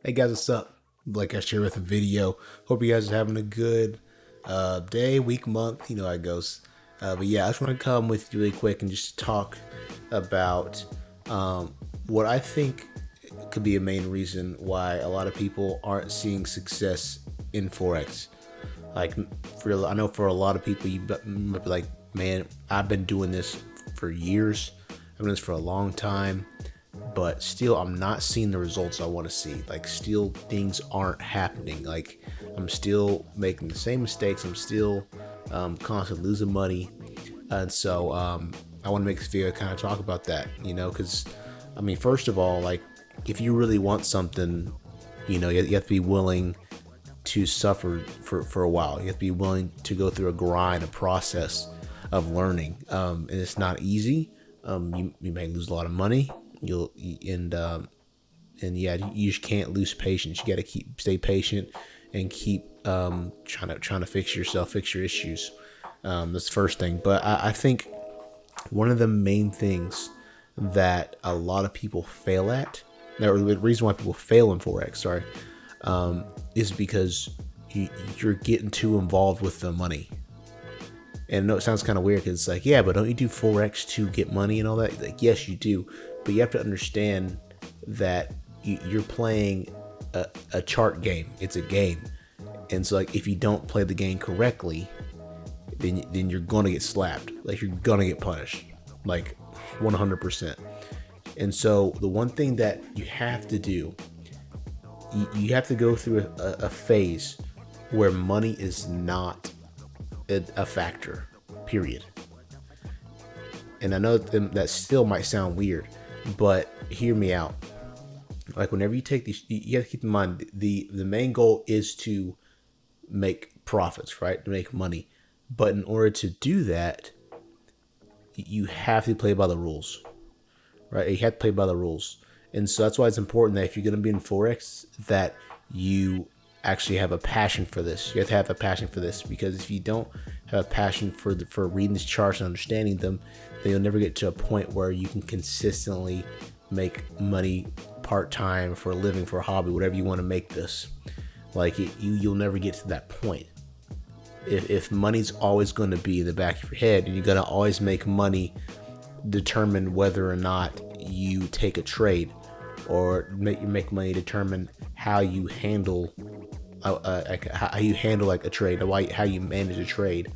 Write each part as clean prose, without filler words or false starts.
Hey guys, what's up? Like I shared with a video. Hope you guys are having a good day, week, month. You know how it goes. But yeah, I just want to come with you really quick and just talk about what I think could be a main reason why a lot of people aren't seeing success in Forex. Like, I know for a lot of people, you might be like, man, I've been doing this for years. I've been doing this for a long time, but still I'm not seeing the results I want to see. Like, still things aren't happening. Like, I'm still making the same mistakes. I'm still constantly losing money. And so I want to make this video kind of talk about that, because I mean, first of all, like, if you really want something, you have to be willing to suffer for a while. You have to be willing to go through a grind, a process of learning. And it's not easy. You may lose a lot of money. And yeah, you just can't lose patience. You got to stay patient and keep trying to fix yourself, fix your issues. That's the first thing. But I think one of the main things that a lot of people fail at, or the reason why people fail in Forex, is because you're getting too involved with the money. And I know it sounds kind of weird because it's like, yeah, but don't you do Forex to get money and all that? Like, yes, you do. But you have to understand that you're playing a chart game. It's a game. And so, like, if you don't play the game correctly, then you're going to get slapped. Like, you're going to get punished. Like, 100%. And so the one thing that you have to do, you have to go through a phase where money is not a factor, period. And I know that still might sound weird, but hear me out. Like, whenever you take these, you have to keep in mind the main goal is to make profits, right? To make money. But in order to do that, you have to play by the rules, right? You have to play by the rules. And so that's why it's important that if you're going to be in Forex, that you actually have a passion for this. You have to have a passion for this, because if you don't have a passion for reading these charts and understanding them, then you'll never get to a point where you can consistently make money part-time, for a living, for a hobby, whatever you want to make this. Like, you'll never get to that point. If money's always going to be in the back of your head, and you're going to always make money determine whether or not you take a trade, or make money determine how you handle like a trade, how you manage a trade,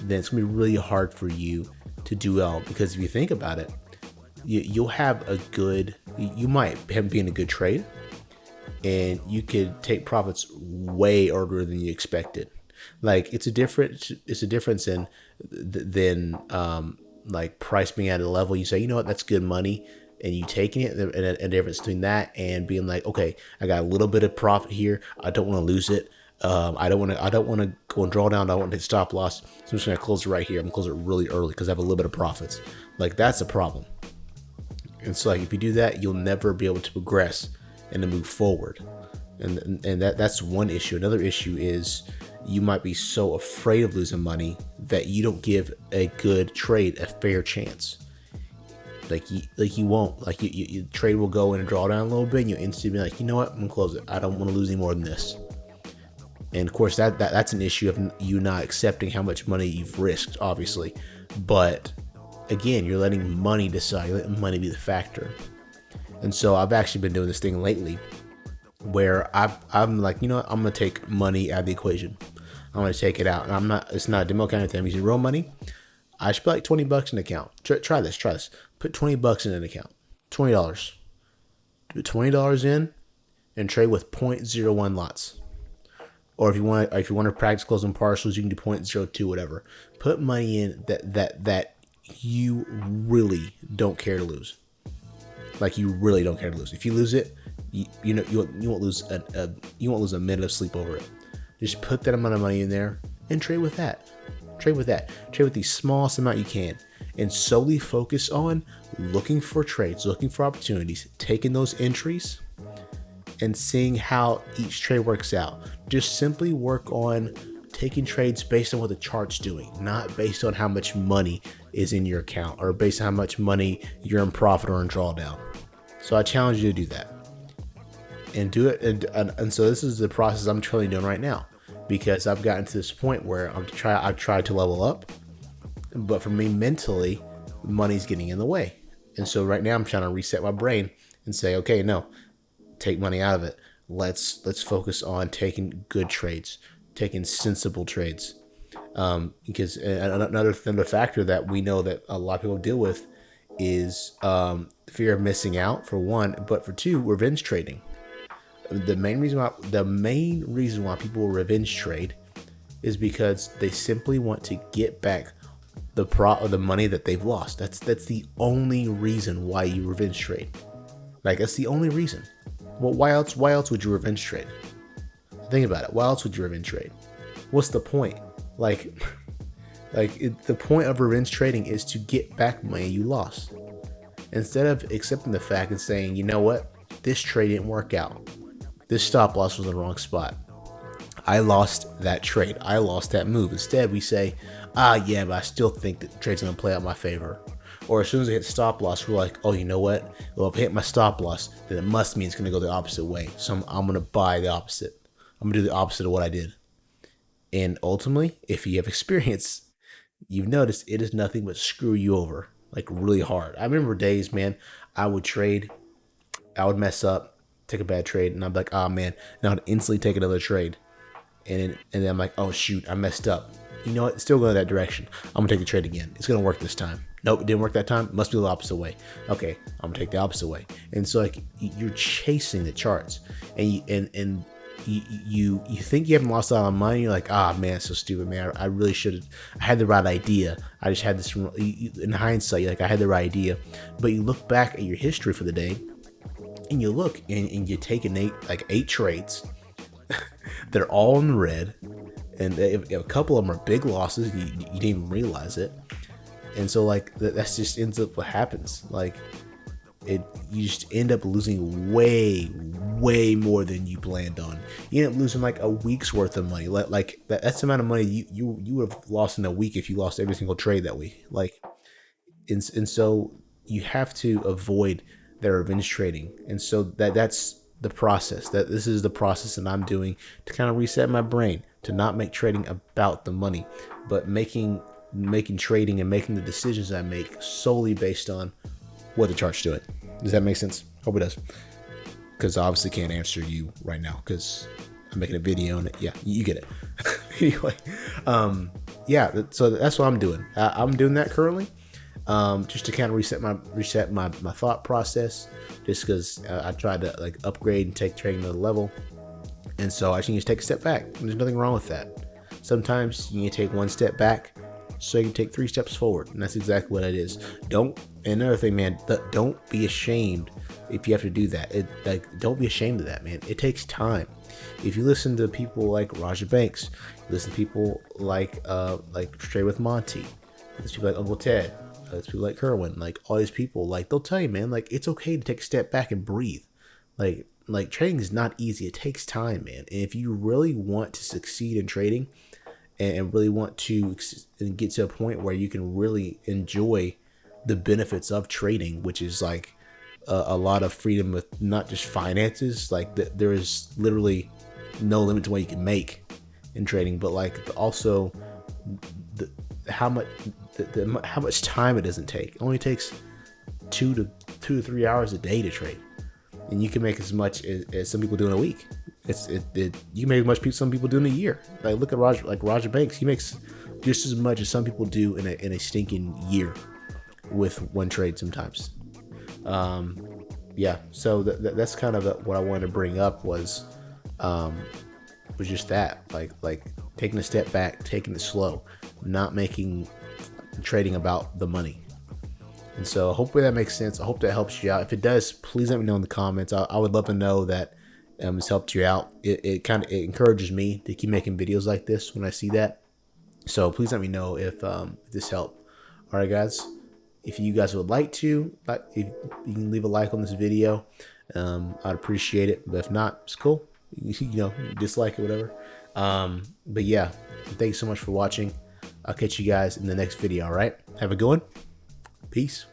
then it's gonna be really hard for you to do well. Because if you think about it, you might be in a good trade, and you could take profits way earlier than you expected. Like, it's a difference in than like price being at a level you say, you know what, that's good money, and you taking it, and a difference between that and being like, okay, I got a little bit of profit here, I don't want to lose it. I don't want to go and draw down. I don't want to hit stop loss. So I'm just gonna close it right here. I'm gonna close it really early because I have a little bit of profits. Like, that's a problem. And so, like, if you do that, you'll never be able to progress and to move forward. And that's one issue. Another issue is you might be so afraid of losing money that you don't give a good trade a fair chance. You won't. Like, you trade will go in and draw down a little bit, and you instantly be like, you know what, I'm gonna close it. I don't want to lose any more than this. And of course, that's an issue of you not accepting how much money you've risked, obviously. But again, you're letting money decide. You're letting money be the factor. And so I've actually been doing this thing lately where I'm like, you know what, I'm gonna take money out of the equation. I'm gonna take it out, and it's not a demo kind of thing. I'm using real money. I should put like $20 in an account. Try this. Put $20 in an account. $20. Put $20 in and trade with 0.01 lots. Or if you want to practice closing partials, you can do 0.02, whatever. Put money in that you really don't care to lose. Like, you really don't care to lose. If you lose it, you won't lose a minute of sleep over it. Just put that amount of money in there and trade with that. Trade with the smallest amount you can, and solely focus on looking for trades, looking for opportunities, taking those entries, and seeing how each trade works out. Just simply work on taking trades based on what the chart's doing, not based on how much money is in your account, or based on how much money you're in profit or in drawdown. So I challenge you to do that. and do it. And so this is the process I'm currently doing right now, because I've gotten to this point where I've tried to level up, but for me mentally, money's getting in the way. And so right now I'm trying to reset my brain and say, okay, no, take money out of it. Let's focus on taking good trades, taking sensible trades. Because another factor that we know that a lot of people deal with is fear of missing out, for one, but for two, revenge trading. The main reason why people revenge trade is because they simply want to get back the money that they've lost. That's the only reason why you revenge trade. Like, that's the only reason. Well, why else would you revenge trade? Think about it. Why else would you revenge trade? What's the point? The point of revenge trading is to get back money you lost. Instead of accepting the fact and saying, you know what, this trade didn't work out. This stop loss was in the wrong spot. I lost that trade. I lost that move. Instead, we say, yeah, but I still think that the trade's going to play out in my favor. Or as soon as I hit stop loss, we're like, oh, you know what? Well, if I hit my stop loss, then it must mean it's going to go the opposite way. So I'm going to buy the opposite. I'm going to do the opposite of what I did. And ultimately, if you have experience, you've noticed it is nothing but screw you over, like really hard. I remember days, man, I would trade, I would mess up, take a bad trade, and I'm like, oh man, now I'd instantly take another trade. And then I'm like, oh shoot, I messed up. You know what? Still going that direction. I'm gonna take the trade again. It's gonna work this time. Nope, it didn't work that time. Must be the opposite way. Okay, I'm gonna take the opposite way. And so like you're chasing the charts, and you think you haven't lost a lot of money. You're like, man, it's so stupid, man. I really should have. I had the right idea. I just had this. In hindsight, you're like, I had the right idea. But you look back at your history for the day, and you look and you take eight trades. They're all in the red, and a couple of them are big losses. You didn't even realize it, and so like that's just ends up what happens. Like you just end up losing way more than you planned on. You end up losing like a week's worth of money. Like that's the amount of money you would have lost in a week if you lost every single trade that week. Like, and so you have to avoid their revenge trading, and so that's the process. This is the process that I'm doing to kind of reset my brain, to not make trading about the money, but making trading and making the decisions I make solely based on what the chart's doing. Does that make sense? Hope it does. Because I obviously can't answer you right now because I'm making a video and yeah, you get it. Anyway, yeah, so that's what I'm doing. I'm doing that currently. Just to kind of reset my thought process, just because I tried to like upgrade and take trading to the level, and so I just need to take a step back. There's nothing wrong with that. Sometimes you need to take one step back so you can take 3 steps forward, and that's exactly what it is. Another thing, man, don't be ashamed if you have to do that. Don't be ashamed of that, man. It takes time. If you listen to people like Raja Banks, listen to people like Straight with Monty, listen to people like Uncle Ted, listen to people like Kerwin, like all these people, like they'll tell you, man, like it's okay to take a step back and breathe. Like trading is not easy. It takes time, man. And if you really want to succeed in trading and really want to get to a point where you can really enjoy the benefits of trading, which is like a lot of freedom with not just finances, like there is literally no limit to what you can make in trading, but like also how much time it doesn't take. It only takes 2 to 3 hours a day to trade, and you can make as much as some people do in a week. You make as much as some people do in a year. Like look at Raja Banks. He makes just as much as some people do in a stinking year with one trade sometimes. Yeah, so that's kind of what I wanted to bring up was just that, like taking a step back, taking it slow, not making trading about the money. And so hopefully that makes sense. I hope that helps you out. If it does, please let me know in the comments. I would love to know that it's helped you out. It encourages me to keep making videos like this when I see that. So please let me know if this helped. All right, guys. If you guys would like to, if you can leave a like on this video, I'd appreciate it. But if not, it's cool. Dislike it, whatever. But yeah, thanks so much for watching. I'll catch you guys in the next video. All right, have a good one. Peace.